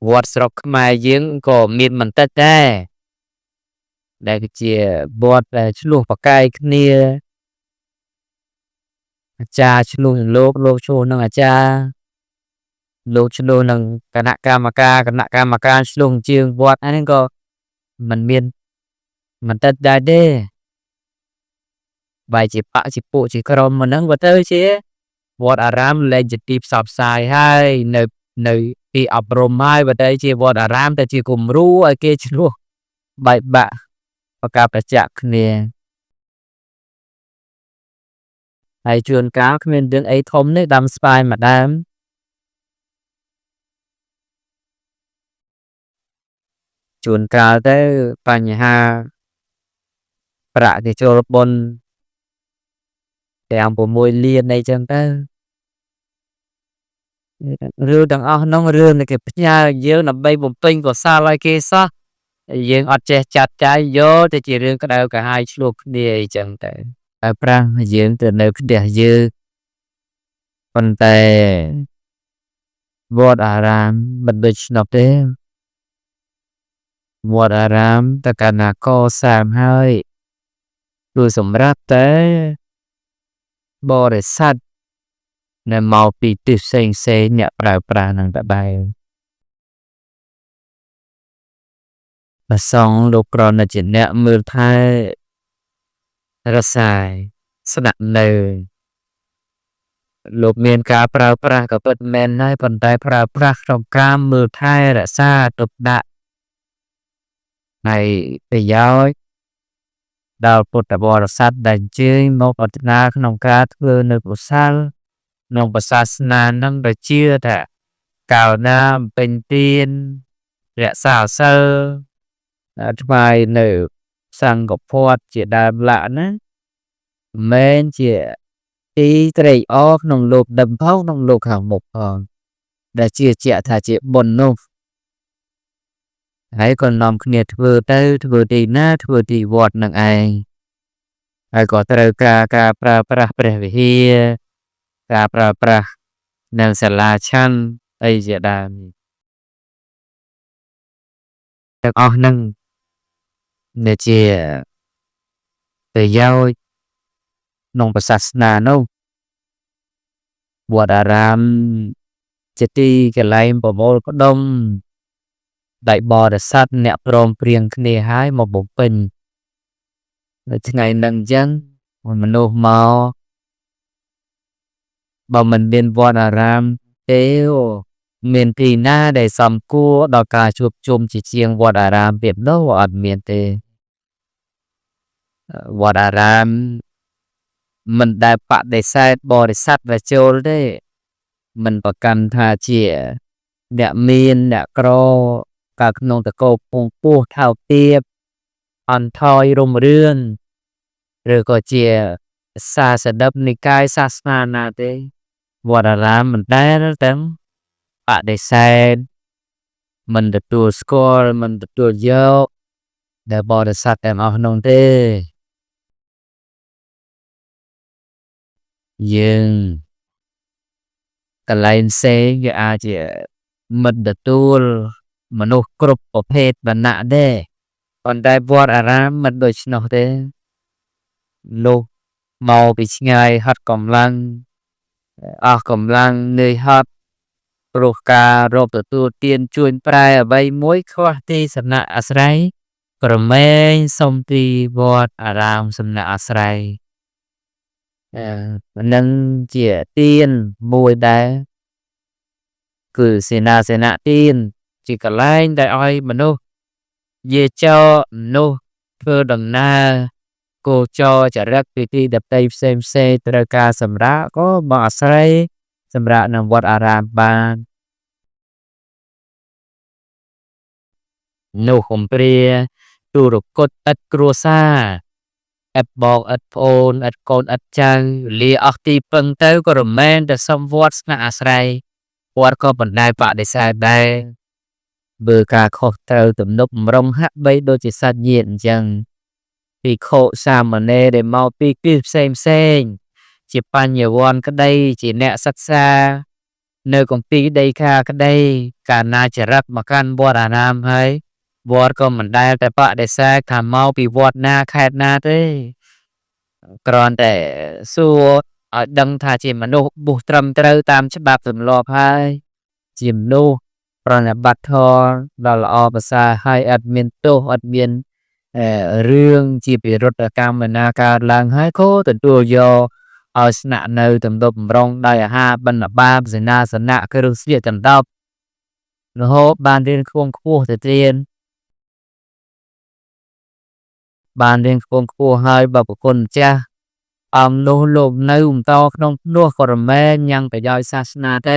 វត្តស្រុកខ្មែរយើងក៏មានមិនតិចដែរដែលជាវត្តដែលឆ្លោះប្រកែកគ្នាអាចារ្យឆ្លោះនឹងលោកឆ្លោះនឹងអាចារ្យលោកឆ្លោះនឹងគណៈកម្មការឆ្លោះជាងវត្តអានេះក៏មិនមានមិនតិចដែរទេបែរជាបកជាពួកជាក្រុមមកហ្នឹងបើទៅជាវត្តអារាមលែងជាទីផ្សព្វផ្សាយហើយនៅទីអប់រំហើយបើទៅជាវត្តអារាមទៅជាគំរូឲ្យគេឆ្លោះបែកបាក់ប្រកបប្រចាំគ្នាហើយជួនកាលគ្មានរឿងអីធំនេះដាំស្វាយម្ដាមជួនកាលទៅបញ្ហាប្រាក់គេចូលបុណ្យទាំង6លានអីចឹងទៅរឿងទាំងអស់ហ្នឹងរឿងដែលគេផ្ញើយើងដើម្បីបំពេញកុសលឲ្យគេសោះយើងអត់ចេះចាត់ចែងយកទៅជារឿងក្តៅក្រហាយឆ្លោះគ្នាអីចឹងទៅតែប្រាំងយើងទៅនៅផ្ទះយើងប៉ុន្តែវត្តអារាមមិនដូច្នោះទេវត្តអារាមតកណាកសាងហើយគឺសម្រាប់តែបរិស័ទដែលមកពីទិសផ្សេងអ្នកប្រើប្រាស់នឹងតបែបប្រសងលោកក្រណិតជាអ្នកមើលថែរសាយស្នាក់នៅលោកមានការប្រើប្រាស់ក៏ពិតមែនហើយប៉ុន្តែប្រើប្រាស់ក្នុងការមើលថែរក្សាទុកដាក់ហើយប្រយោជន៍ដល់ពុទ្ធបរិស័ទដែលអញ្ជើញមកអត្តនាក្នុងការធ្វើនៅកុសលក្នុងសាសនានឹងដែលជឿថាកាលណាបំពេញទានរក្សាសិលថ្វាយនៅសង្ឃភ័តជាដើមឡាក់ណាមិនជាទីត្រេកអរក្នុងលោកដឹមផងក្នុងលោកខាងមុខផងដែលជាជាក់ថាជាបុណ្យនោះហើយក៏នាំគ្នាធ្វើទីណាធ្វើទីវត្តនឹងឯងហើយក៏ត្រូវការប្រើប្រាស់ព្រះវិហារការប្រើប្រាស់នៅសាលាឆាន់អីជាដើមទាំងអស់ហ្នឹងដែលជាប្រយោជន៍ក្នុងសាសនានោះវត្តអារាមជាទីកន្លែងប្រមូលផ្ដុំដែលបរិស័ទអ្នកព្រមព្រៀងគ្នាហើយមកបំពេញនៅថ្ងៃហ្នឹងអញ្ចឹងមនុស្សមកបើមិនមានវត្តអារាមទេមានទីណាដែលសំគួរដល់ការជួបជុំជាងវត្តអារាមទៀតនោះអត់មានទេវត្តអារាមមិនដែលបដិសេធបរិស័ទដែលចូលទេមិនប្រកាន់ថាជាអ្នកមានអ្នកក្រកាលក្នុងតកោពងពោះថោកទាបអន់ថយរុំរឿនឬក៏ជាសាសនិកនិកាយសាសនាណាទេវត្តអារាមមិនដែលទាំងបដិសេធមិនទទួលស្គាល់មិនទទួលយកដែលបរិស័ទទាំងអស់នោះទេយើងកន្លែងផ្សេងវាអាចជាមិនទទួលមនុស្សគ្រប់ប្រភេទវណ្ណៈដែរប៉ុន្តែវត្តអារាមមិនដូច្នោះទេលោកមកពីឆ្ងាយហត់កម្លាំងអស់កម្លាំងនឿយហត់ព្រោះការរកទទួលទានជួញប្រែអ្វីមួយខ្វះទីសំណាក់អាស្រ័យក្រមែងសុំទីវត្តអារាមសំណាក់អាស្រ័យនឹងជាទានមួយដែរគឺសេនាទានជាកន្លែងដែលឲ្យមនុស្សយាចរមនុស្សធ្វើដំណើរគោចរចរិតពីទីដតីផ្សេងត្រូវការសម្រាប់ក៏មកអាស្រ័យសម្រាប់នៅវត្តអារាមបាននោះកំព្រាទូរគតឥតគ្រួសារឥតបងឥតប្អូនឥតកូនឥតចៅលាអស់ទីពឹងទៅក៏រមែងតែសំវត្តស្នាក់អាស្រ័យវត្តក៏បណ្ដាលបដិសេធដែរបើការខុសត្រូវទំនុកបំរុងហាក់បីដូចជាសាច់ញាតិអញ្ចឹងភិក្ខុសាមណេរដែលមកពីទិសផ្សេងជាបញ្ញវន្តក្តីជាអ្នកសិក្សា nơi công ty đây kha cái đây cả na chỉ rắc mà căn bọt à nam hay bọt có mình đâyแต่ปะได้แทรกทำเมาปีบอดหน้าแคดหน้าเต้กรอนแต่สู้ดังท่าจิมมนุษย์บุตรมเตอตามฉบับสำรอบให้จิมนูปรนบัตทอดอลอภาษาให้แอดมินโตแอดมินเรื่องจีบรถกรรมนาการลังให้โคตรตัวโยเอาชนะในตำดบรองได้ห้าบรรณาบาสนาสนะคือเสียตำดบโน้บานเรียนควงคู่แต่เรียนบานเรียนควงคู่ให้แบบคนจ้าโลโลในโตขนมนัวคอรแม่ยังไปย่อยศาสนาเต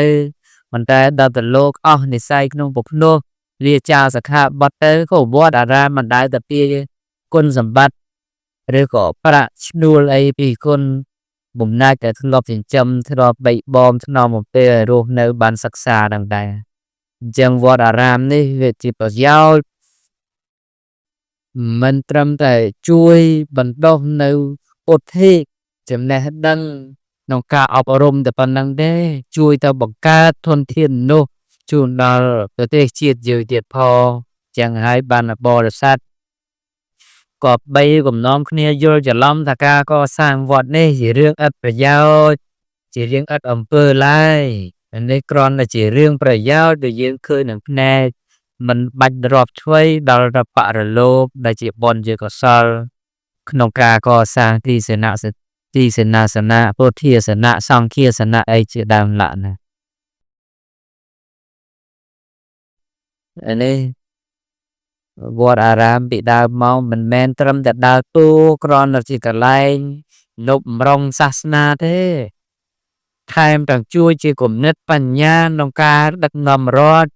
มันแต่ดาวตโลกในไซขนมปกนัวเรียจาสักขาบัตเตอร์เขาบวชอารามันได้แต่ปีคนสมบัติหรือก็ประชนูไอปีคนบุ่มน่าจะทดลองจินจำทดลองใบบอมทนอมเตอร์รูในบันศึกษาดังใดจังหวัดอารามนี่เวทีปยาวมันตรำแต่ช่วยบรรดาในประเทศจำแนกดังน้องกาอบรมแต่ปนังได้ช่วยตาบังกาทนเทียนโนจูนดาประเทศเชียดเยอะเดียดพอจังให้บรรดาบริษัทกอบใบกับน้อมเนียโยจะล้อมตะกาก็สร้างวัดนี่จีเรื่องอัดประยาวจีเรื่องอัดอำเภอไล่อันนี้กรอนlà chỉ riêng ประยาวโดยยืนเคยหนังแน่มันบัดรอบช่วยดาราปะระโลบได้จีบอลเยอะก็ซาลขนมกาก็สร้างที่เสนาที่เสนาสนะโพธิสนะสองเคียสนะไอจีดามละนะอันนี้วอดอารามbị đào máu mình men trâm đặt đào tu con là chỉ cả lại nộp rong sát na thế thay em chui chỉ cùng nhấtปัญญาน้องกาดักนำรอด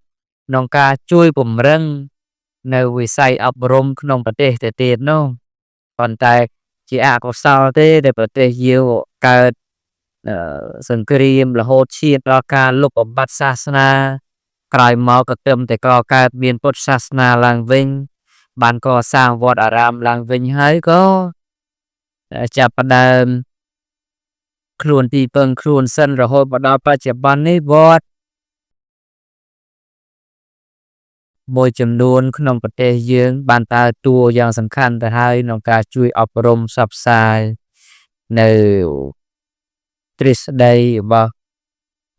น้องกาช่วยผมเรื่องในวิสัยอบรมขนมประเทศเตียนน้องตอนแต่chỉก็เศร้าเต้ในประเทศเยอะเกิดสังครีมละโหดชีดรอการลบบัตศาสนากลายเมาก็เติมแต่ก็การเบียนพุทธศาสนาลังวิงบ้านก็สร้างวัดอารามลังวิงให้ก็จับประเดิมครูนที่เปิงครูนเส้นระหบดาปัจจุบันนี้วัดโดยจำนวนขนมประเทศเยื้องบานตาตัวอย่างสำคัญแต่ให้น้องการช่วยอบรมสับสายในทฤษฎีบ่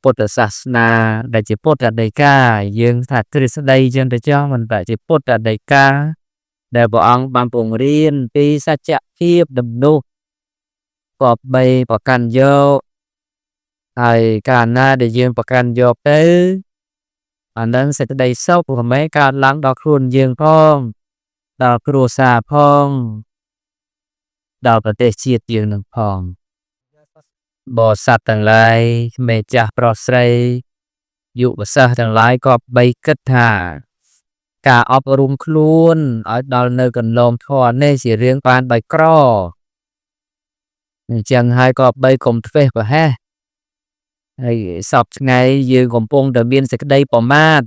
พุทธศาสนาได้จะพุทธใดกายังถ้าทฤษฎียังได้จ้องมันได้จะพุทธใดกาได้บอกอังบางปงเรียนปีสัจเพียบดำนุกอบใบประกันโยไอการน่าได้ยืนประกันโยเตออันนั้นเสร็จได้เศร้าผมไม่การล้างดอกครุนยืนพ้องดอกครูซาพ้องดอกประเทศเชียดยืนหนึ่งพ้องบ่อสัตว์ต่างหลายเมจ่าปลอดใสอยู่ภาษาต่างหลายก็ใบกัดหากาอบรมครูนởดอลเนอร์กันลมทอนในสีเรียงปานใบกรอจังให้ก็ใบกลมเฟะบ่แฮไอ้สอบไงยืนกลมปงเดเบียนสักได้ประมาณ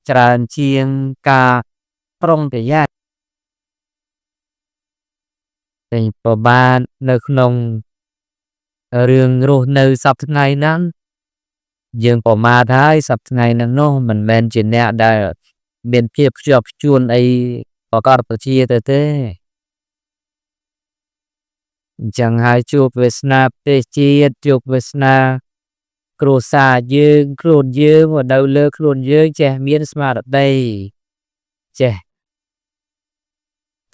จรานเชียงกาตรงแต่ยากในประมาณในขนมเรื่องรูในสอบไงนั้นยังประมาณท้ายสอบไงนั้นเนาะมันแมนจีเนียได้เบียนเพียบชอบชวนไอ้ประกอบตัวเชียเต้จังให้จูบเวสนาเตจีจูบเวสนาครูซายืงครูนยืงว่าดาวเลือกครูนยืงเจมีนสมาร์ทได้เจ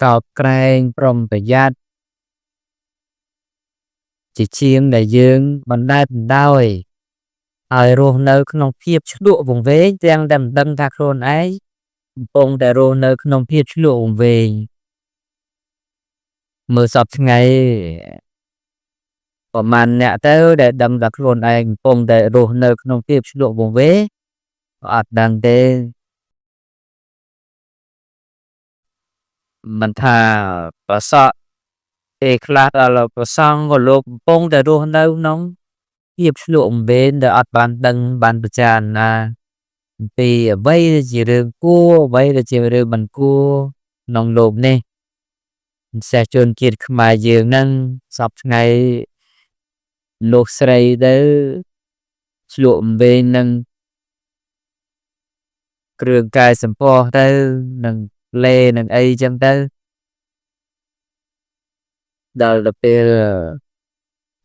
กอบแกรงปรมประหยัดchỉ chiếm để dương bằng đai bằng đôi ở rồi nơi không phiếp lụa vùng vế đang đầm đâm thạc rôn ấy bông để rồi nơi không phiếp lụa vùng về mưa sập ngày ประมาณเนี่ยแต่ได้ดำดักโรนเองปงได้โรนเนอร์ขนมเปียบชลวงเวอาจดังเดมันท่าประสาเอกลาดเราประสังก็ลบปงได้โรนเนอร์น้องเปียบชลวงเวได้อาจบานดังบานประจานนะปีไว้จะเรื่องกู้ไว้จะเรื่องมันกู้น้องลบเนี่ยเสียจนเกียรติขมายยืนนั่งสอบไง លោកស្រីទៅឆ្លក់អំវែងនឹងគ្រឿងកែសម្ផស្សទៅនឹងលេនឹងអីចឹងទៅដល់ទៅពេល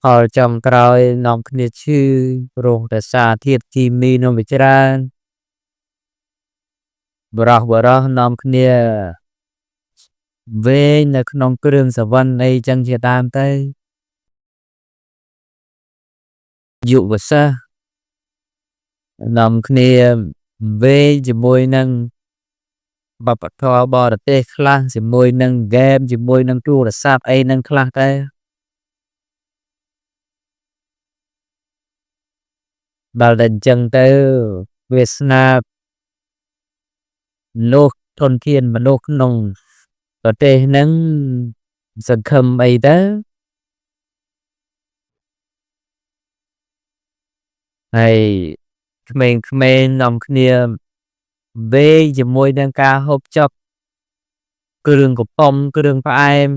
ផលចំក្រោយនាំគ្នាឈឺរងតែសារធាតុគីមីនាំវាច្រើនបរោះនាំគ្នាវែងនៅក្នុងគ្រឿងសវណ្ណអីចឹងជាដើមទៅយុវសាស្ត្រនាំគ្នាវែងជាមួយនឹងបព្វធម៌បរទេសខ្លះជាមួយនឹងហ្គេមជាមួយនឹងទូរស័ព្ទអីនឹងខ្លះទៅដល់តែអញ្ចឹងទៅវាសនាលោកធនធានមនុស្សក្នុងប្រទេសហ្នឹងសង្ឃឹមអីទៅហើយក្មេងៗនាំគ្នាវែងជាមួយនឹងការហូបចុកគ្រឿងកំប៉ុំគ្រឿងផ្អែម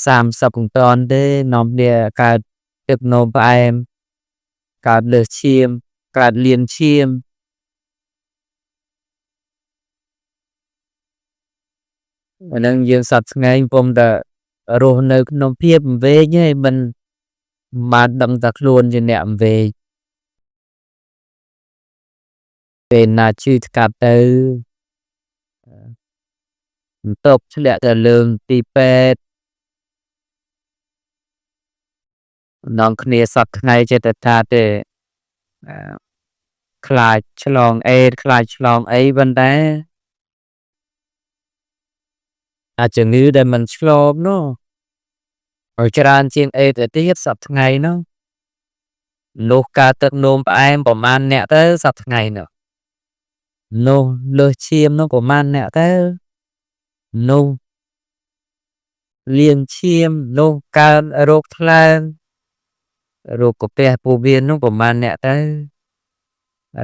30កុំតាន់ទេនាំគ្នាកើតទឹកនោមផ្អែមកើតលើសឈាមកើតលៀនឈាមអាហ្នឹងយើងសត្វស្ងែងពុំតែរស់នៅក្នុងភាពវែងឯងមិនបានដឹងតែខ្លួនជាអ្នកវែងពេលណាឈឺស្កាត់ទៅបន្ទប់ធ្លាក់ទៅលើទីពេទ្យនាំគ្នាសត្វថ្ងៃចេះតែថាទេខ្លាចឆ្លងអេដខ្លាចឆ្លងអីប៉ុន្តែអាចជំងឺដែលមិនឆ្លងនោះច្រើនជាងអេដទៅទៀតសប្តាហ៍ថ្ងៃនោះនោះការទឹកនោមផ្អែមប្រមាណអ្នកទៅសប្តាហ៍ថ្ងៃនោះលើសឈាមនោះប្រមាណអ្នកទៅនោះលៀនឈាមនោះកើតរោគថ្លើមរោគកាពះពោះវៀននោះប្រមាណអ្នកទៅ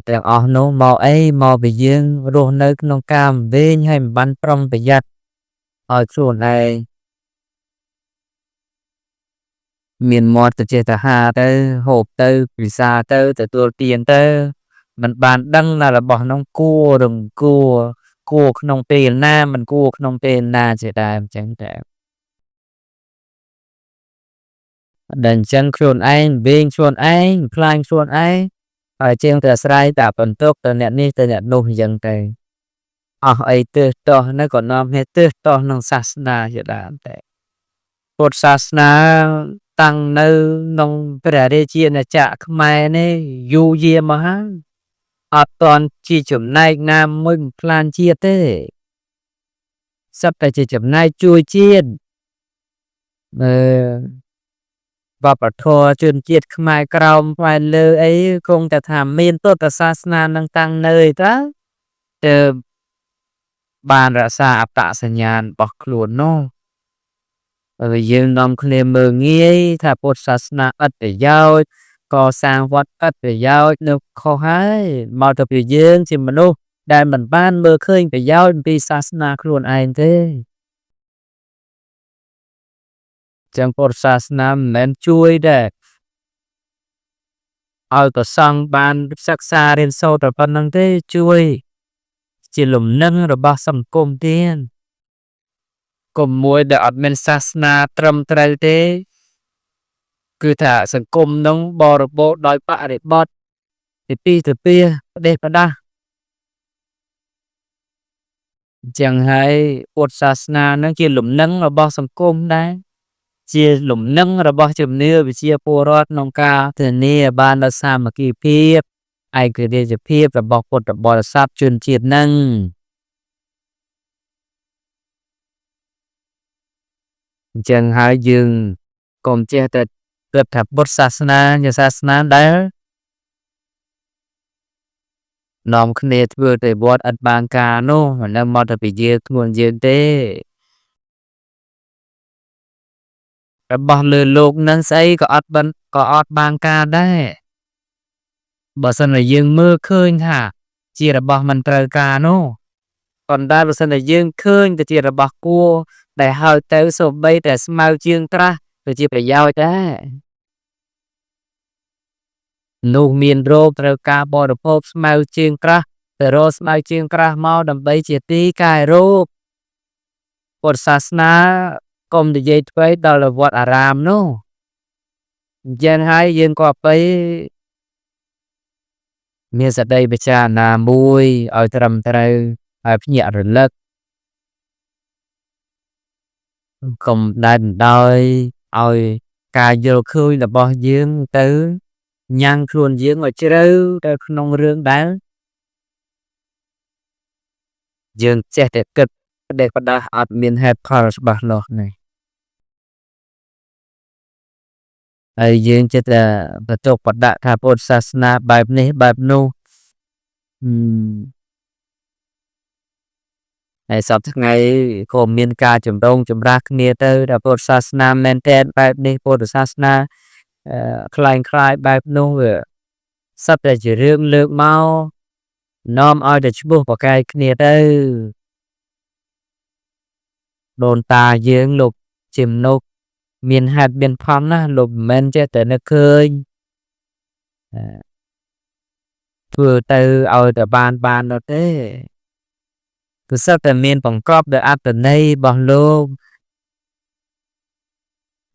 ទាំងអស់នោះមកអីមកពីយើងរស់នៅក្នុងការវែងហើយមិនបានប្រុងប្រយ័ត្នឲ្យខ្លួនឯងមានមាត់ទៅចេះតែហាទៅហូបទៅពិសាទៅទទួលទានទៅមិនបានដឹងថារបស់នោះគួររំគួរក្នុងពេលណាមិនគួរក្នុងពេលណាជាដើមអញ្ចឹងតែដល់អញ្ចឹងខ្លួនឯងវែងខ្លួនឯងខ្លាញ់ខ្លួនឯងហើយជាងតែអាស្រ័យតែបន្ទុកទៅអ្នកនេះទៅអ្នកនោះអញ្ចឹងទៅអស់អីទើសតោះនៅក៏នាំគ្នាទើសតោះក្នុងសាសនាជាដើមតែពុទ្ធសាសនាតាំងនៅក្នុងព្រះរាជាណាចក្រខ្មែរនេះយូរយារមកហើយអត់តន់ជាចំណែកណាមួយបំផ្លាញជាតិទេសត្វតែជាចំណែកជួយជាតិវប្បធម៌ជនជាតិខ្មែរក្រោមផ្នែកលើអីគង់តែថាមានពុទ្ធសាសនានឹងតាំងនៅឯតាទើបបានរក្សាអត្តសញ្ញាណរបស់ខ្លួននោះហើយយើងនាំគ្នាមើលងាយថាពុទ្ធសាសនាឥតប្រយោជន៍កសាងវត្តឥតប្រយោជន៍នៅខុសហើយមកទៅពីយើងជាមនុស្សដែលមិនបានមើលឃើញប្រយោជន៍ពីសាសនាខ្លួនឯងទេចឹងពុទ្ធសាសនាមិនមែនជួយដែរឲ្យប្រសង់បានសិក្សារៀនសូត្រតែប៉ុណ្្នឹងទេជួយជាលំនឹងរបស់សង្គមទៀតកុំមួយដែលអត់មានសាសនាត្រឹមត្រូវទេគឺថាសង្គមនឹងបរិបូរដោយបរិបទទីផ្សារប្រទេសប្រដាស់អញ្ចឹងហើយពុទ្ធសាសនានឹងជាលំនឹងរបស់សង្គមដែរជាលំនឹងរបស់ជំនឿវិជាពលរដ្ឋក្នុងការធានាបាននូវសាមគ្គីភាពឯករាជ្យភាពរបស់ពុទ្ធបរិស័ទជនជាតិនឹងអញ្ចឹងហើយយើងកុំចេះតែគិតថាពុទ្ធសាសនាជាសាសនាដែលនាំគ្នាធ្វើទៅវត្តឥតបានការនោះមិនដឹងមកទៅពីយើងខ្លួនយើងទេរបស់លើលោកនឹងស្អីក៏អត់បានការដែរបើសិនតែយើងមើលឃើញថាជារបស់មិនត្រូវការនោះប៉ុន្តែបើសិនតែយើងឃើញទៅជារបស់គួរ ដែលហើយទៅសូម្បីតែស្មៅជើងក្រាស់ក៏ជាប្រយោជន៍ដែរនោះមានរោគត្រូវការបរិភោគស្មៅជើងក្រាស់ទៅរកស្មៅជើងក្រាស់មកដើម្បីជាទីកែរោគពុទ្ធសាសនាកុំនិយាយថ្មីដល់វត្តអារាមនោះអញ្ចឹងហើយយើងក៏បីមានសតិពិចារណាមួយឲ្យត្រឹមត្រូវហើយភ្ញាក់រលឹកកុំដែលដោយឲ្យការយល់ឃើញរបស់យើងទៅញ៉ាំងខ្លួនយើងឲ្យជ្រៅទៅក្នុងរឿងដែលយើងចេះតែគិតផ្ដេសផ្ដាស់អត់មានហេតុផលច្បាស់លាស់នេះហើយយើងចិត្តតែបន្ទុកបដាក់ថាពុទ្ធសាសនាបែបនេះបែបនោះហើយសពថ្ងៃក៏មានការចម្រូងចម្រាសគ្នាទៅដល់ពុទ្ធសាសនាមែនតែនបែបនេះពុទ្ធសាសនាคล้ายបែបនោះវាសត្វតែជារឿងលើកមកនាំឲ្យតែឈ្មោះប្រកែកគ្នាទៅដូនតាយើងលោកជាមនុស្សមានហេតុមានផលណាលោកមិនមែនចេះតែនឹកឃើញធ្វើទៅឲ្យតែបាននោះទេគឺសិតតែមានបង្កប់ដោយអត្តន័យរបស់លោក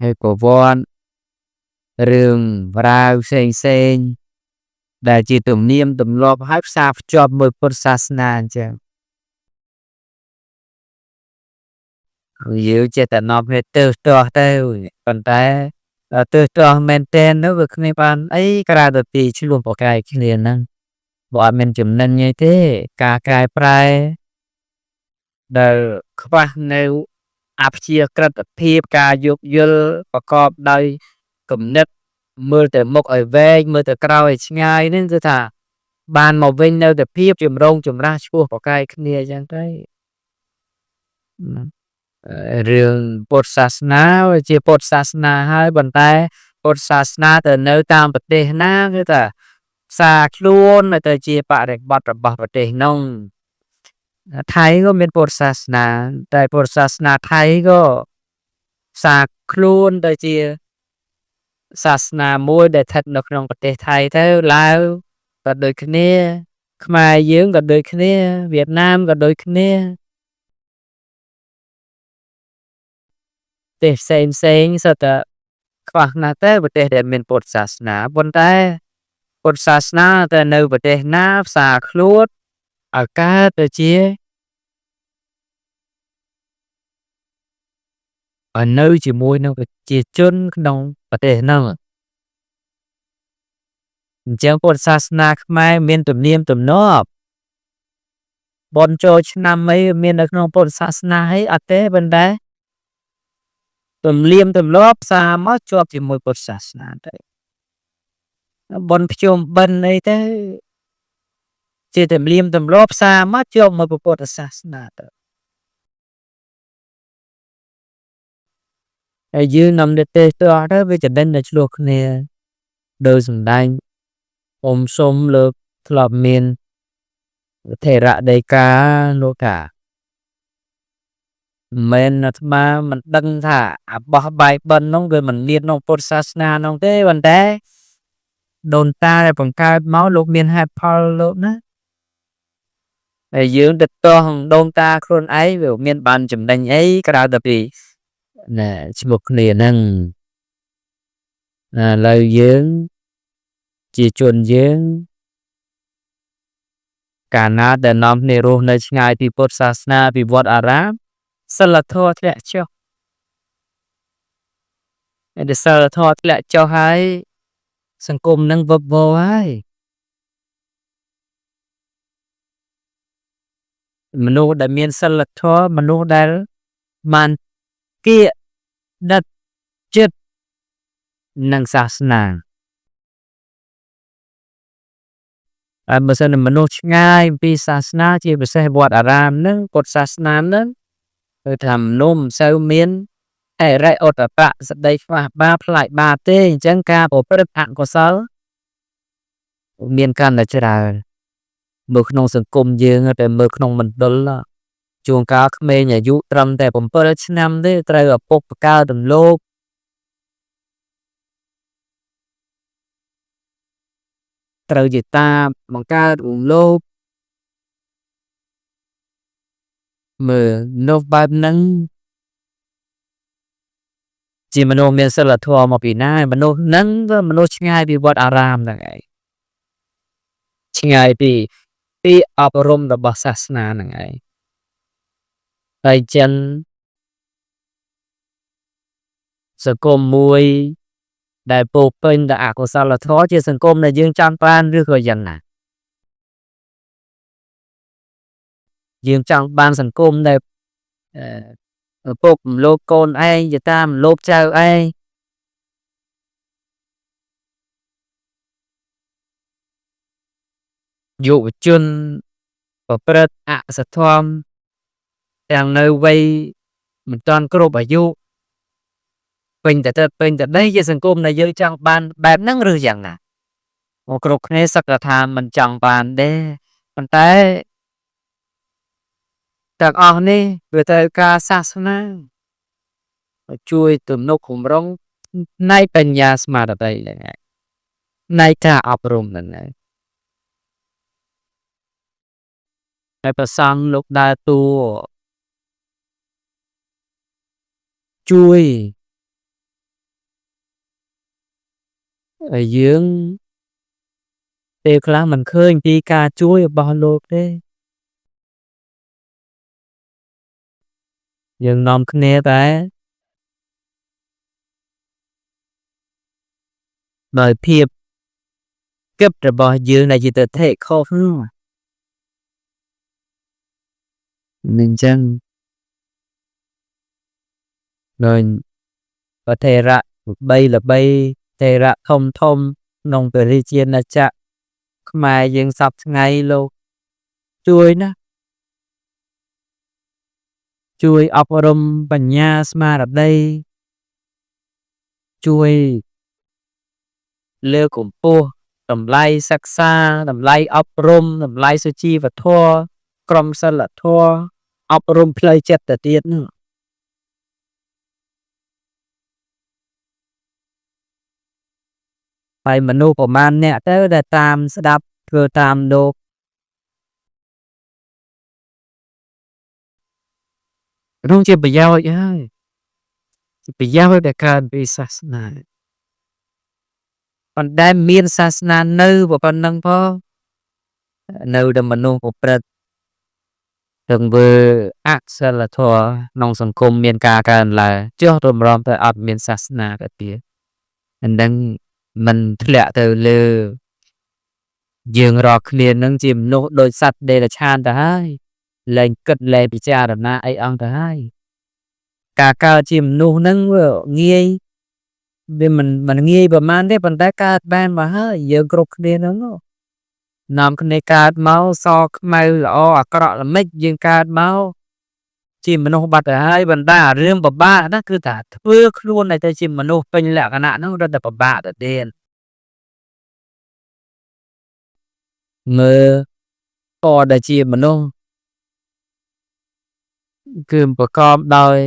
ហើយប្រវត្តិរឿងរាវផ្សេងដែលជាទំនៀមទម្លាប់ឲ្យផ្សារភ្ជាប់មួយពុទ្ធសាសនាអញ្ចឹងយើងចេះតែនាំគ្នាទៅទាស់ទៅប៉ុន្តែទៅទាស់មែនតែននោះវាគ្មានបានអីក្រៅពីឆ្លោះប្រកែកគ្នាហ្នឹងបើអត់មានចំណេញអីទេការកែប្រែដែលខ្វះនៅអព្យាក្រឹតភាពការយោគយល់ប្រកបដោយគំនិតមើលទៅមុខឲ្យវែងមើលទៅក្រោយឲ្យឆ្ងាយហ្នឹងគឺថាបានមកវិញនៅតែភាពចម្រូងចម្រាសឈ្លោះប្រកែកគ្នាអញ្ចឹងទៅរឿងពុទ្ធសាសនាជាពុទ្ធសាសនាហើយប៉ុន្តែពុទ្ធសាសនាទៅនៅតាមប្រទេសណាគឺថាផ្សារខ្លួនទៅជាបរិបទរបស់ប្រទេសនោះថៃក៏មានពុទ្ធសាសនាតែពុទ្ធសាសនាថៃក៏ផ្សារខ្លួនទៅជាសាសនាមួយដែលស្ថិតនៅក្នុងប្រទេសថៃទៅឡាវក៏ដូចគ្នាខ្មែរយើងក៏ដូចគ្នាវៀតណាមក៏ដូចគ្នាប្រទេសផ្សេងសុទ្ធតែខ្វះណាស់តែប្រទេសដែលមានពុទ្ធសាសនាប៉ុន្តែពុទ្ធសាសនាតែនៅប្រទេសណាផ្សារខ្លួនឲ្យកើតទៅជាឲ្យនៅជាមួយនឹងប្រជាជនក្នុងប្រទេសហ្នឹងអញ្ចឹងពុទ្ធសាសនាខ្មែរមានទំនៀមទម្លាប់បន់ចូលឆ្នាំអីមាននៅក្នុងពុទ្ធសាសនាអីអត់ទេប៉ុន្តែទំនៀមទម្លាប់ផ្សារមកជាប់ជាមួយពុទ្ធសាសនាទៅបន់ភ្ជុំបិណ្ឌអីទៅជាទំនៀមទម្លាប់ផ្សារមកជាប់មកពុទ្ធសាសនាទៅហើយយើងនាំទៅទេទៅអត់ទៅវាចំណេញតែឆ្លោះគ្នាដោយសម្ដែងអ៊ំសុំលើកធ្លាប់មានថេរដីកាលោកថាមិនអាត្មាមិនដឹងថាអាបោះបាយបិណ្ឌនោះវាមិនមានក្នុងពុទ្ធសាសនានោះទេប៉ុន្តែដូនតាដែលបង្កើតមកលោកមានហេតុផលលោកណាហើយយើងទៅតោះដូនតាខ្លួនឯងវាមានបានចំណេញអីក្រៅតែពីឈ្មោះគ្នាហ្នឹងឥឡូវយើងជាជនយើងកាលណាដែលនាំគ្នារស់នៅឆ្ងាយពីពុទ្ធសាសនាពីវត្តអារាមសិលធម៌ធ្លាក់ចុះហើយសិលធម៌ធ្លាក់ចុះហើយសង្គមនឹងវឹកវរហើយមនុស្សដែលមានសិលធម៌មនុស្សដែលបានគៀកដិតចិត្តនឹងសាសនាហើយបើសិនមនុស្សឆ្ងាយពីសាសនាជាពិសេសវត្តអារាមហ្នឹងពុទ្ធសាសនាហ្នឹងគឺថាមនុស្សមិនសូវមានអរិយឧត្តបៈសតិខ្វះបាបផ្លាច់បាបទេអញ្ចឹងការប្រព្រឹត្តអកុសលមានកាន់តែច្រើនមើលក្នុងសង្គមយើងទៅមើលក្នុងមណ្ឌល ជួនកាលក្មេងអាយុត្រឹមតែ7 ឆ្នាំទេត្រូវឪពុកបង្កើតរំលោភត្រូវជាតាបង្កើតរំលោភមើលមនុស្សបែបហ្នឹងជាមនុស្សមានសីលធម៌មកពីណាមនុស្សហ្នឹងវាមនុស្សឆ្ងាយពីវត្តអារាមហ្នឹងឯងឆ្ងាយពីអប់រំរបស់សាសនាហ្នឹងឯងហើយចិនសង្គមមួយដែលពោរពេញដោយអកុសលធម៌ជាសង្គមដែលយើងចង់បានឬក៏យ៉ាងណាយើងចង់បានសង្គមដែលឪពុករំលោភកូនឯងយាតារំលោភចៅឯងយុវជនប្រព្រឹត្តអសធម៌ទាំងនៅវ័យមិនទាន់គ្រប់អាយុពេញតែទឹកពេញតែដីជាសង្គមដែលយើងចង់បានបែបហ្នឹងឬយ៉ាងណាមកគ្រប់គ្នាសឹកថាមិនចង់បានដែរប៉ុន្តែទាំងអស់នេះវាត្រូវការសាសនាជួយទំនុកគម្រងផ្នែកបញ្ញាស្មារតីហ្នឹងឯងផ្នែកការអប់រំហ្នឹងឯងហើយប្រសង់លោកដើរតួជួយឲ្យយើងពេលខ្លះមិនឃើញពីការជួយរបស់លោកទេយើងនាំគ្នាតែដោយភាពគិតរបស់យើងដែលជាទិដ្ឋិខុសនោះមិនចឹងដោយប្រធេរៈល្បីថេរៈធំក្នុងព្រះរាជាណាចក្រខ្មែរយើងសពថ្ងៃលោកជួយណាជួយអប់រំបញ្ញាស្មារតីជួយលើកកម្ពស់តម្លៃសិក្សាតម្លៃអប់រំតម្លៃសុជីវធម៌ក្រមសីលធម៌អប់រំផ្លូវចិត្តទៅទៀតនោះហើយមនុស្សប្រមាណអ្នកទៅដែលតាមស្ដាប់ធ្វើតាមលោកនោះជាប្រយោជន៍ហើយជាប្រយោជន៍ដែលកើតពីសាសនាប៉ុន្តែមានសាសនានៅប៉ុណ្ណឹងផងនៅតែមនុស្សប្រព្រឹត្តទាំងធ្វើអសិលធម៌ក្នុងសង្គមមានការកើនឡើងចុះរំរំទៅអត់មានសាសនាទៅទៀតអានឹងមិនធ្លាក់ទៅលើយើងរាល់គ្នានឹងជាមនុស្សដូចសត្វដេរឆានទៅហើយលែងគិតលែងពិចារណាអីអង្គទៅហើយការកើតជាមនុស្សនឹងវាងាយវាមិនងាយប្រហែលទេប៉ុន្តែកើតបានមកហើយយើងគ្រប់គ្នានឹងនាំគ្នាកើតមកសខ្មៅល្អអាក្រក់ល្មិចយើងកើតមកជាមនុស្សបាត់ទៅហើយបណ្ដារឿងពិបាកណាគឺថាធ្វើខ្លួនឲ្យទៅជាមនុស្សពេញលក្ខណៈហ្នឹងរត់តែពិបាកទៅទៀតមើលតដែលជាមនុស្សគឺប្រកបដោយ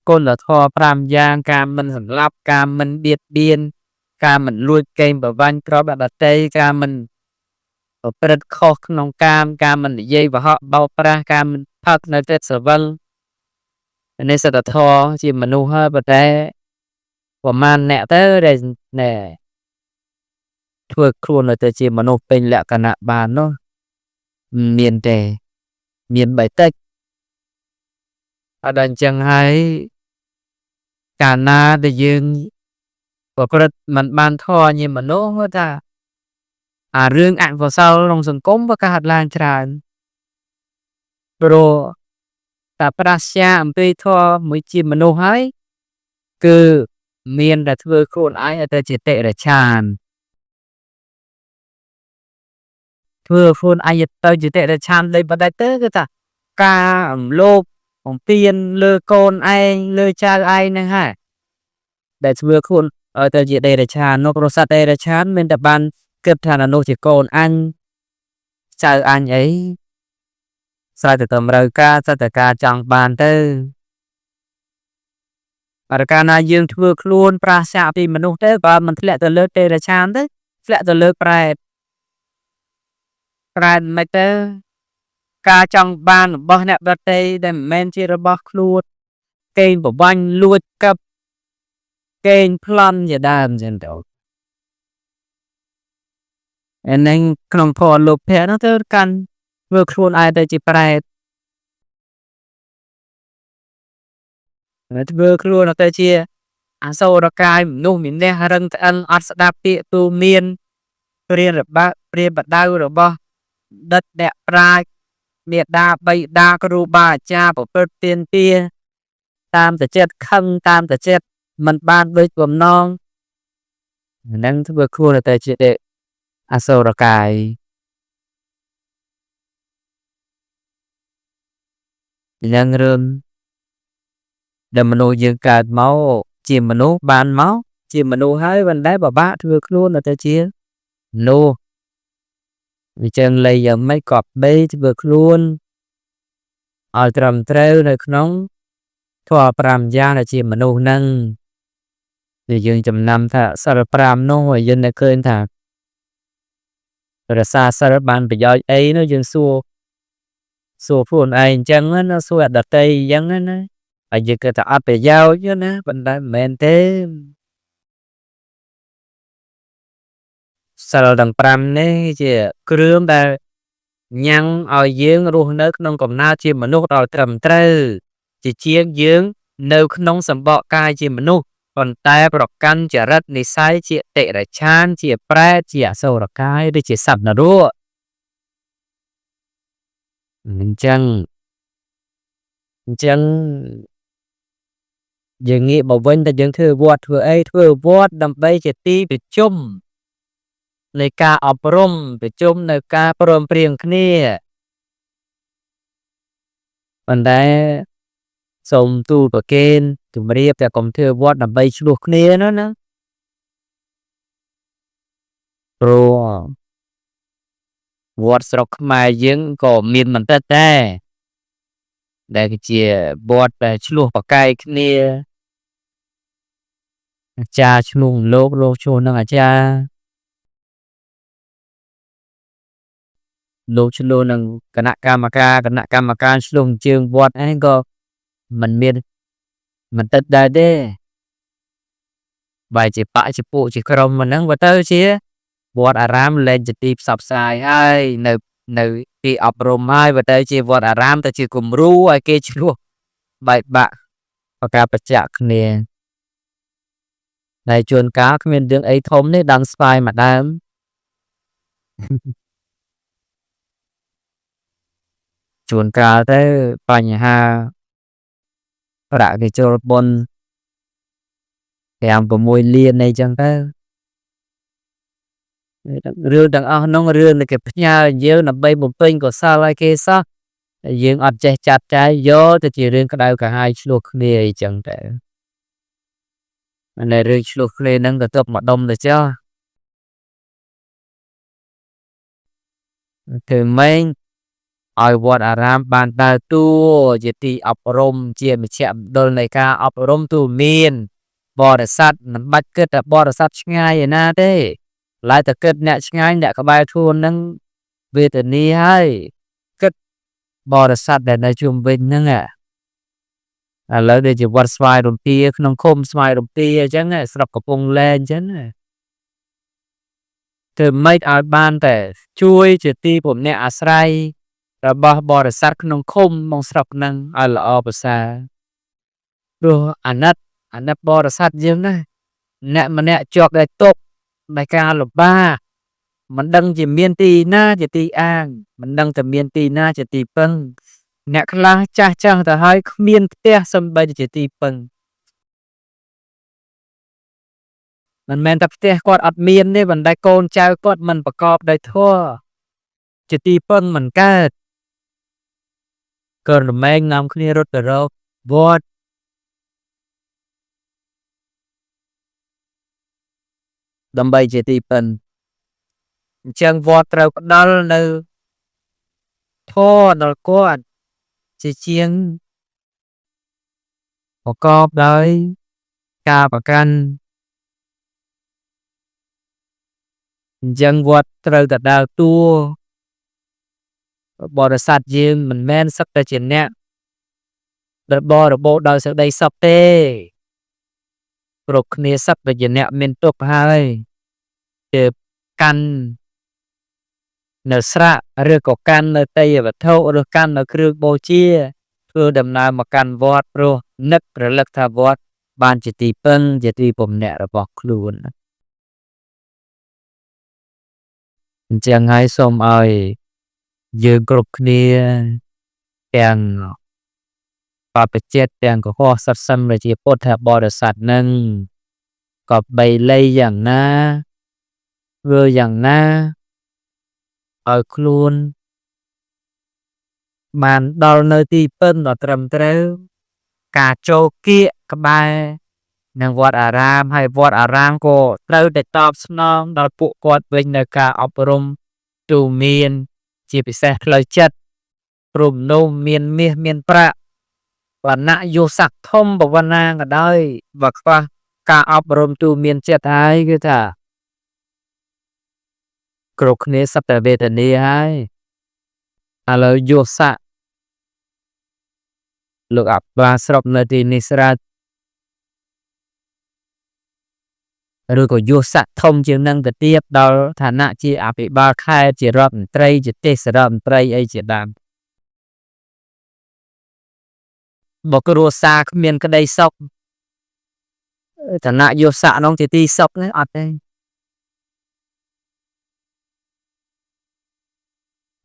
គុណធម៌5យ៉ាងការមិនសម្លាប់ការមិនបៀតបៀនការមិនលួចកេងប្រវ័ញ្ចទ្រព្យដទៃការមិនប្រព្រឹត្តខុសក្នុងការមិននិយាយកុហកបោកប្រាស់ការមិនផឹកនៅទឹកស្រវិលនេះសត្វធម៌ជាមនុស្សហើយប៉ុន្តែប្រមាណអ្នកទៅដែលធ្វើខ្លួនទៅជាមនុស្សពេញលក្ខណៈបាននោះមានតែមានបីតិចអត់ដល់អញ្ចឹងហើយកាលណាដែលយើងប្រព្រឹត្តមិនបានធម៌ជាមនុស្សគាត់ថាអារឿងអកុសលក្នុងសង្គមវាកើតឡើងច្រើនព្រោះតែប្រាជ្ញាអំពីធម៌មួយជាមនុស្សហើយគឺមានតែធ្វើខ្លួនឯងឲ្យទៅជាតិរច្ឆានធ្វើខ្លួនឯងទៅជាតិរច្ឆានលេបបដិទៅគឺថាការរំលោភបំពានលើកូនឯងលើចៅឯងហ្នឹងហើយដែលធ្វើខ្លួនឲ្យទៅជាតិរច្ឆាននោះព្រោះសត្វតិរច្ឆានមានតែបានគិតថានោះជាកូនអញចៅអញអី ស្រ័យទៅតាមតម្រូវការសិតតែការចង់បានទៅបើកាលណាយើងធ្វើខ្លួនប្រាសចាកពីមនុស្សទៅបើមិនធ្លាក់ទៅលើទេរឆានទៅធ្លាក់ទៅលើប្រែតមិនទៅការចង់បានរបស់អ្នកដទៃដែលមិនមែនជារបស់ខ្លួនកេងប្រវ័ញ្ចលួចកាប់កេងប្លន់ជាដើមចឹងទៅអានឹងក្នុងធម៌លោភៈនោះទៅកាន់ធ្វើខ្លួនឯងទៅជាប្រែតធ្វើខ្លួនទៅជាអសូរកាយមនុស្សមានះរឹងត្អិនអត់ស្ដាប់ពាក្យទូមានព្រាបដៅរបស់ដិតអ្នកប្រាជ្ញមេដាបៃតាគ្រូបាអាចារ្យប្រព្រឹត្តទានទាតាមតែចិត្តខឹងតាមតែចិត្តមិនបានដូចបំណងនឹងធ្វើខ្លួនទៅជាអសូរកាយនឹងរឿងដែលមនុស្សយើងកើតមកជាមនុស្សបានមកជាមនុស្សហើយមិនដែលបបាក់ធ្វើខ្លួនទៅជាមនុស្សវាចឹងលៃយ៉ាងម៉េចក៏បីធ្វើខ្លួនឲ្យត្រឹមត្រូវនៅក្នុងធម៌5យ៉ាងដែលជាមនុស្សហ្នឹងដែលយើងចំណាំថាសិល5នោះឲ្យយើងនៅឃើញថារក្សាសិលបានប្រយោជន៍អីនោះយើងសួរខ្លួនឯងអញ្ចឹងណាសួរអដតីអញ្ចឹងណាហើយយើងគិតថាអត់ប្រយោជន៍ណាប៉ុន្តែមិនមែនទេសិលទាំង5នេះជាគ្រឿងដែលញ៉ាំងឲ្យយើងរស់នៅក្នុងកំណើតជាមនុស្សដល់ត្រឹមត្រូវជាជាងយើងនៅក្នុងសម្បកកាយជាមនុស្សប៉ុន្តែប្រកាន់ចរិតនិស្ស័យជាតិរច្ឆានជាប្រែតជាអសូរកាយឬជាសត្វនរកអញ្ចឹងយើងងាកមកវិញតែយើងធ្វើវត្តធ្វើអីធ្វើវត្តដើម្បីជាទីប្រជុំនៃការអប់រំប្រជុំនៅការព្រមព្រៀងគ្នាប៉ុន្តែសូមទូលប្រគេនជម្រាបតែកុំធ្វើវត្តដើម្បីឆ្លោះគ្នាណាព្រោះវត្តស្រុកខ្មែរយើងក៏មានមិនតិចដែរដែលជាវត្តដែលឆ្លោះប្រកែកគ្នាអាចារ្យឆ្លោះលោកឆ្លោះនឹងអាចារ្យលោកឆ្លោះនឹងគណៈកម្មការឆ្លោះជើងវត្តឯងក៏មិនមានមិនតិចដែរទេបែរជាបកជាពួកជាក្រុមហ្នឹងបើទៅជាវត្តអារាមលែងជាទីផ្សព្វផ្សាយហើយនៅទីអប់រំហើយបើទៅជាវត្តអារាមទៅជាគំរូឲ្យគេឆ្លោះបែកបាក់ប្រការប្រចាក់គ្នាដែលជួនកាលគ្មានរឿងអីធំនេះដឹងស្វាយមកដើមជួនកាលទៅបញ្ហាប្រាក់គេចូលបុណ្យ5-6 លានអីចឹងទៅរឿងទាំងអស់នោះរឿងដែលគេផ្ញើយើងដើម្បីបំពេញកុសលឲ្យគេសោះយើងអត់ចេះចាត់ចែងយកទៅជារឿងក្តៅក្រហាយឆ្លោះគ្នាអីចឹងទៅઅનેរឿងឆ្លោះគ្នាហ្នឹងទៅទប់មកដុំទៅចុះធ្វើម៉េចឲ្យវត្តអារាមបានដើរតួជាទីអប់រំជាមជ្ឈមណ្ឌលនៃការអប់រំទូមានបរិស័ទមិនបាច់គិតតែបរិស័ទឆ្ងាយឯណាទេឡើយតែគិតអ្នកឆ្ងាយអ្នកក្បែរខ្លួនហ្នឹងវេទនាហើយគិតបរិស័ទដែលនៅជុំវិញហ្នឹងឥឡូវដូចជាវត្តស្វាយរំទាក្នុងឃុំស្វាយរំទាអញ្ចឹងស្រុកកំពង់លែងអញ្ចឹងធ្វើម៉េចឲ្យបានតែជួយជាទីពំនាក់អាស្រ័យរបស់បរិស័ទក្នុងឃុំក្នុងស្រុកហ្នឹងឲ្យល្អប្រសើរព្រោះអាណិតបរិស័ទយើងណាអ្នកម្នាក់ជាប់ដែលទុកដែលការលំបាកមិនដឹងជាមានទីណាជាទីអាងមិនដឹងតែមានទីណាជាទីពឹងអ្នកខ្លះចាស់ទៅហើយគ្មានផ្ទះសូម្បីតែជាទីពឹងមិនមែនតែផ្ទះគាត់អត់មានទេប៉ុន្តែកូនចៅគាត់មិនប្រកបដោយធម៌ជាទីពឹងមិនកើតក៏រមែងនាំគ្នារត់ទៅរកវត្តដើម្បីជាទីពឹងអញ្ចឹងវត្តត្រូវផ្ដល់នៅធម៌ដល់គាត់ ជាជាងប្រកបដោយការប្រកាន់អញ្ចឹងវត្តត្រូវតែដើរតួបរិស័ទយើងមិនមែនសឹកតែជាអ្នករបរបូរដោយសេចក្តីសុខទេគ្រប់គ្នាសឹកតែជាអ្នកមានទុក្ខហើយទើបកាន់នៅស្រាក់ឬក៏កាន់នៅទេយ្យវត្ថុឬកាន់នៅគ្រឿងបូជាធ្វើដំណើរមកកាន់វត្តព្រោះនឹករលឹកថាវត្តបានជាទីពឹងជាទីពំនាក់របស់ខ្លួនអញ្ចឹងហើយសូមឲ្យយើងគ្រប់គ្នាទាំងបព្វជិតទាំងកុហកសត្វសិមជាពុទ្ធបរិស័ទនឹងក៏បីលៃយ៉ាងណាធ្វើយ៉ាងណាឲ្យខ្លួនបានដល់នៅទីពឹងដ៏ត្រឹមត្រូវការចូលគៀកក្បែរនឹងវត្តអារាមហើយវត្តអារាមក៏ត្រូវតែតបស្នងដល់ពួកគាត់វិញនៅការអប់រំទូមានជាពិសេសផ្លូវចិត្តព្រមនោះមានមាសមានប្រាក់វណ្ណៈយសស័ក្តិធំបវណ្ណាក៏ដោយបើខ្វះការអប់រំទូមានចិត្តហើយគឺថាគ្រប់គ្នាសត្វតែវេទនាហើយឥឡូវយសស័ក្តិលោកអបាស្រុកនៅទីនេះស្រាប់ឬក៏យសស័ក្តិធំជាងនឹងទៅទៀតដល់ឋានៈជាអភិបាលខេត្តជារដ្ឋមន្ត្រីជាទេសរដ្ឋមន្ត្រីអីជាដើមបើគ្រួសារគ្មានក្តីសុខឋានៈយសស័ក្តិនោះជាទីសុខទេអត់ទេ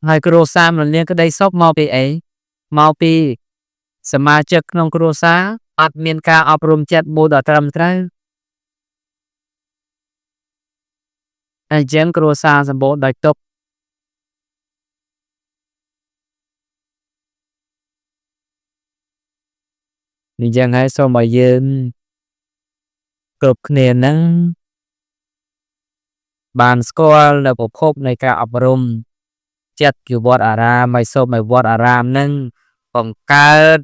ហើយគ្រួសារមិនមានក្តីសុខមកពីអីមកពីសមាជិកក្នុងគ្រួសារអត់មានការអប់រំចិត្តមួយដ៏ត្រឹមត្រូវអញ្ចឹងគ្រួសារសម្បូរដោយទុក្ខអញ្ចឹងហើយសូមឲ្យយើងគ្រប់គ្នានឹងបានស្គាល់នៅប្រភពនៃការអប់រំចិត្តគឺវត្តអារាមហើយសូមឲ្យវត្តអារាមនឹងបង្កើត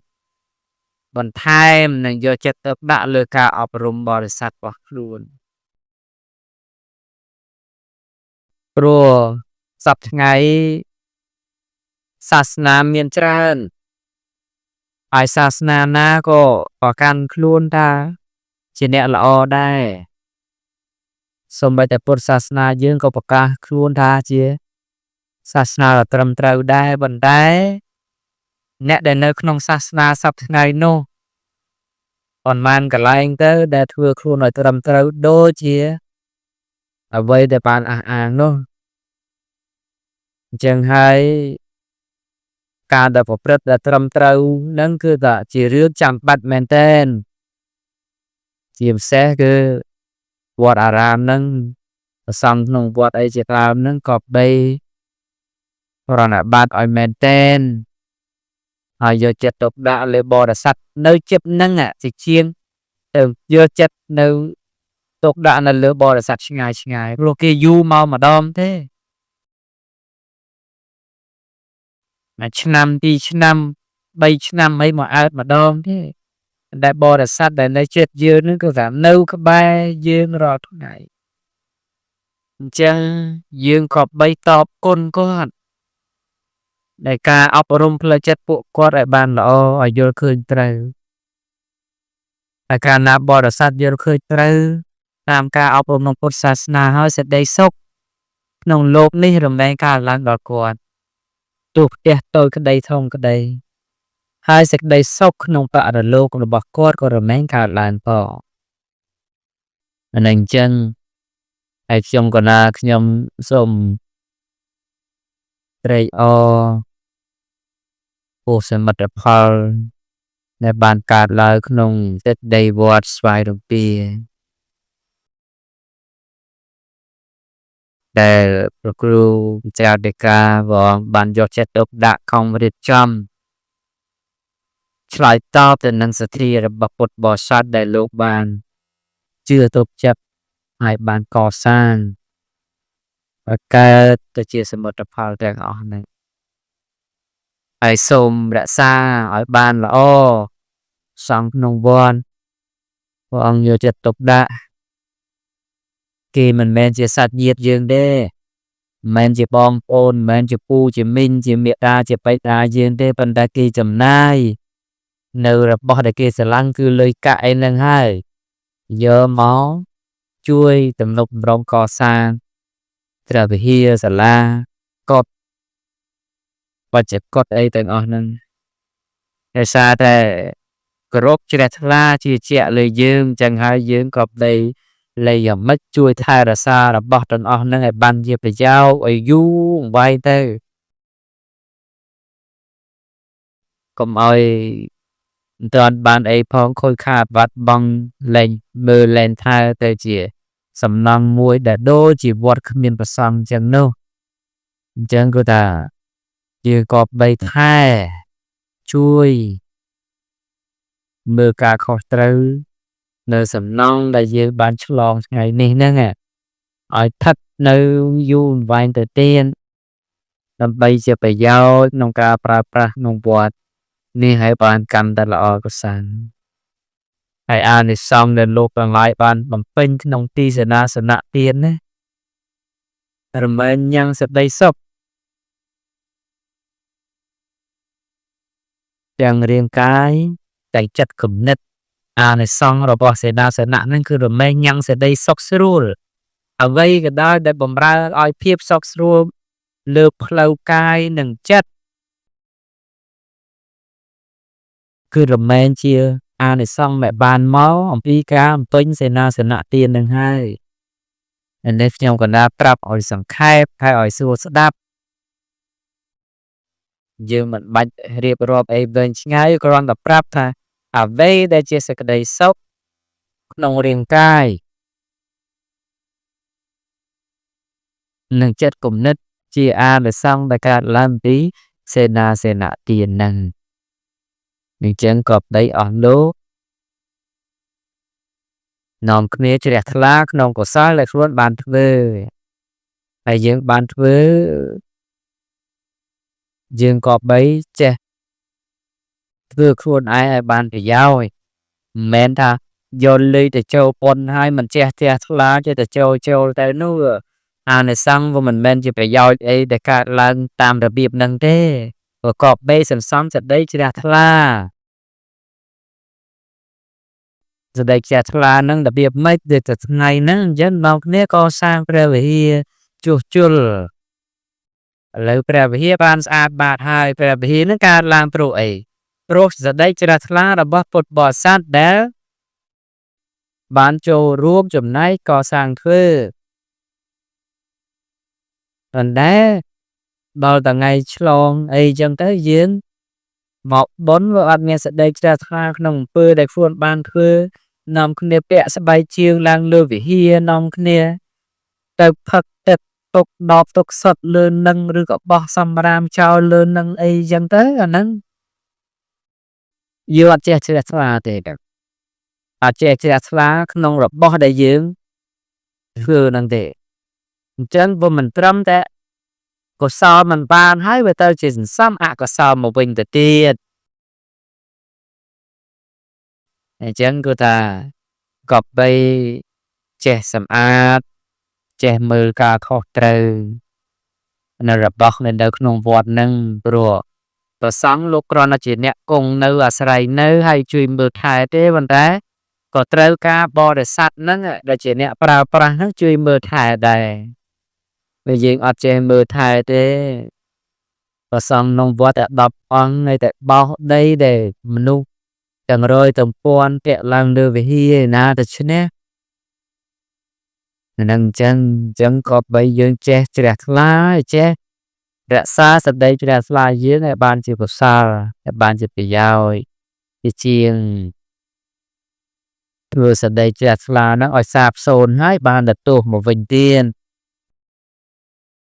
បន្ថែមនិងយកចិត្តទុកដាក់លើការអប់រំបរិស័ទរបស់ខ្លួនព្រោះសប្តាហ៍ថ្ងៃសាសនាមានច្រើនហើយសាសនាណាក៏ប្រកាន់ខ្លួនថាជាអ្នកល្អដែរសូម្បីតែពុទ្ធសាសនាយើងក៏ប្រកាសខ្លួនថាជាសាសនាដ៏ត្រឹមត្រូវដែរប៉ុន្តែអ្នកដែលនៅក្នុងសាសនាសប្តាហ៍ថ្ងៃនោះប៉ុន្មានកន្លែងទៅដែលធ្វើខ្លួនឲ្យត្រឹមត្រូវដូចជាអ្វីដែលបានអះអាងនោះអញ្ចឹងហើយការដែលប្រព្រឹត្តដែលត្រឹមត្រូវនឹងគឺថាជារឿងចាំបាច់មែនទែនជាពិសេសគឺវត្តអារាមនឹងប្រសំក្នុងវត្តអីជាដើមនឹងក៏បីប្រណិប័តឲ្យមែនទែនហើយយកចិត្តទុកដាក់លើបរិស័ទនៅជិតនឹងជាជាងទៅយកចិត្តនៅទុកដាក់នៅលើបរិស័ទឆ្ងាយព្រោះគេយូរមកម្ដងទេមួយឆ្នាំពីរឆ្នាំ3ឆ្នាំអីមកអើតម្ដងទេដែលបរិស័ទដែលនៅជិតយើងនឹងគឺថានៅក្បែរយើងរាល់ថ្ងៃអញ្ចឹងយើងក៏បីតបគុណគាត់ដែលការអប់រំផ្លូវចិត្តពួកគាត់ឲ្យបានល្អឲ្យយល់ឃើញត្រូវហើយកាលណាបរិស័ទយល់ឃើញត្រូវតាមការអប់រំក្នុងពុទ្ធសាសនាហើយសេចក្តីសុខក្នុងលោកនេះរមែងកើតឡើងដល់គាត់ទោះផ្ទះតូចក្តីធំក្តីហើយសេចក្តីសុខក្នុងបរិលោករបស់គាត់ក៏រមែងកើតឡើងផងអានេះអញ្ចឹងហើយខ្ញុំក៏ណាខ្ញុំសូមត្រេកអរពោសមិទ្ធផលដែលបានកើតឡើងក្នុងសេចក្តីវត្តស្វាយរំពាដែលព្រះគ្រូចារដីកាព្រះបានយកចិត្តទុកដាក់ខំរៀបចំឆ្លើយតបទៅនឹងសទ្ធារបស់ពុទ្ធបរិស័ទដែលលោកបានជឿទុកចិត្តហើយបានកសាងបង្កើតទៅជាសមិទ្ធផលទាំងអស់ហ្នឹង ហើយសូមរក្សាឲ្យបានល្អសង់ក្នុងវត្តព្រះអង្គយកចិត្តទុកដាក់គេមិនមែនជាសាច់ញាតិយើងទេមិនមែនជាបងប្អូនមិនមែនជាពូជាមីងជាមេតាជាបិតាយើងទេប៉ុន្តែគេចំណាយនៅរបស់ដែលគេស្រឡាញ់គឺលុយកាក់អីហ្នឹងហើយយកមកជួយទំនុកបំរុងកសាងព្រះវិហារសាលាកុដិបច្ចុប្បន្នអីទាំងអស់ហ្នឹងដោយសារតែគោរពជ្រះថ្លាជាជាក់លើយើងអញ្ចឹងហើយយើងក៏ប្តីលែងយ៉ាងម៉េចជួយថែរក្សារបស់ទាំងអស់ហ្នឹងឲ្យបានជាប្រយោជន៍ឲ្យយូរអង្វែងទៅកុំឲ្យមិនទាន់បានអីផងខូចខាតបាត់បង់លែងមើលលែងថែទៅជាសំណង់មួយដែលដូចជាវត្តគ្មានប្រសង់អញ្ចឹងនោះអញ្ចឹងគឺថាយើងក៏បីថែជួយមើលការខុសត្រូវនៅសំណង់ដែលយើងបានឆ្លងថ្ងៃនេះហ្នឹងឲ្យស្ថិតនៅយូរអង្វែងទៅទៀតដើម្បីជាប្រយោជន៍ក្នុងការប្រើប្រាស់ក្នុងវត្តនេះឲ្យបានកាន់តែល្អកសាងហើយអានិសង្ឃដែលលោកទាំងឡាយបានបំពេញក្នុងទីសេនាសនៈទានណារមែងញ៉ាំងសេចក្តីសុខទាំងរាងកាយទាំងចិត្តគំនិតអានិសង្ឃរបស់សេនាសនៈហ្នឹងគឺរមែងញ៉ាំងសេចក្តីសុខស្រួលអ្វីក៏ដោយដែលបំរើឲ្យភាពសុខស្រួលលើផ្លូវកាយនិងចិត្តគឺរមែងជាអានិសង្ឃដែលបានមកអំពីការបំពេញសេនាសនៈទាននឹងហើយនេះខ្ញុំកណាប្រាប់ឲ្យសង្ខេបហើយឲ្យសួរស្ដាប់យើងមិនបាច់រៀបរាប់អីវែងឆ្ងាយគ្រាន់តែប្រាប់ថាអ្វីដែលជាសេចក្តីសុខក្នុងរាងកាយនិងចិត្តគំនិតជាអានិសង្ឃដែលកើតឡើងពីសេនាសនៈទានហ្នឹងអញ្ចឹងក៏ប្តីអស់លោកនាំគ្នាជ្រះថ្លាក្នុងកុសលដែលខ្លួនបានធ្វើហើយយើងបានធ្វើយើងក៏បីចេះធ្វើខ្លួនឯងឲ្យបានប្រយោជន៍មិនមែនថាយកលុយទៅចូលប៉ុនហើយមិនចេះជ្រះថ្លាចេះតែចូលទៅនោះអានិសង្ឃវាមិនមែនជាប្រយោជន៍អីដែលកើតឡើងតាមរបៀបហ្នឹងទេប្រកបបីសន្សំសេចក្តីជ្រះថ្លាសេចក្តីជ្រះថ្លាហ្នឹងរបៀបម៉េចដូចតែថ្ងៃហ្នឹងអញ្ចឹងនាំគ្នាកសាងព្រះវិហារជួសជុលឥឡូវព្រះវិហារបានស្អាតបាតហើយព្រះវិហារហ្នឹងកើតឡើងព្រោះអីព្រោះសេចក្តីជ្រះថ្លារបស់ពុទ្ធបរិស័ទដែលបានចូលរួមចំណែកកសាងធ្វើប៉ុន្តែដល់ថ្ងៃឆ្លងអីចឹងទៅយើងមកបុណ្យវាអត់មានសេចក្តីជ្រះថ្លាក្នុងអំពើដែលខ្លួនបានធ្វើនាំគ្នាពាក់ស្បែកជើងឡើងលើវិហារនាំគ្នាទៅផឹកទឹកទុកដបទុកសុទ្ធលើនឹងឬក៏បោះសម្រាមចោលលើនឹងអីចឹងទៅអាហ្នឹងយើងអត់ចេះជ្រះថ្លាទេអត់ចេះជ្រះថ្លាក្នុងរបស់ដែលយើងធ្វើហ្នឹងទេអញ្ចឹងវាមិនត្រឹមតែកុសលមិនបានហើយវាទៅជាសន្សំអកុសលមកវិញទៅទៀតអញ្ចឹងគឺថាក៏បីចេះសម្អាតចេះមើលការខុសត្រូវនៅរបស់នៅក្នុងវត្តហ្នឹងព្រោះព្រះសង្ឃលោកគ្រាន់តែជាអ្នកគង់នៅអាស្រ័យនៅហើយជួយមើលថែទេប៉ុន្តែក៏ត្រូវការបរិស័ទហ្នឹងដែលជាអ្នកប្រើប្រាស់ហ្នឹងជួយមើលថែដែរពេលយើងអត់ចេះមើលថែទេព្រះសង្ឃក្នុងវត្តតែ10អង្គនៅតែបោសដីដែលមនុស្សទាំងរយទាំងពាន់ពាក់ឡើងលើវិហារណាទៅឈ្នះហ្នឹងអញ្ចឹងក៏បីយើងចេះជ្រះថ្លាចេះរក្សាសេចក្តីជ្រះថ្លាយើងឲ្យបានជាកុសលឲ្យបានជាប្រយោជន៍ជាជាងធ្វើសេចក្តីជ្រះថ្លាហ្នឹងឲ្យសាបសូន្យហើយបានទទួលមកវិញទៀត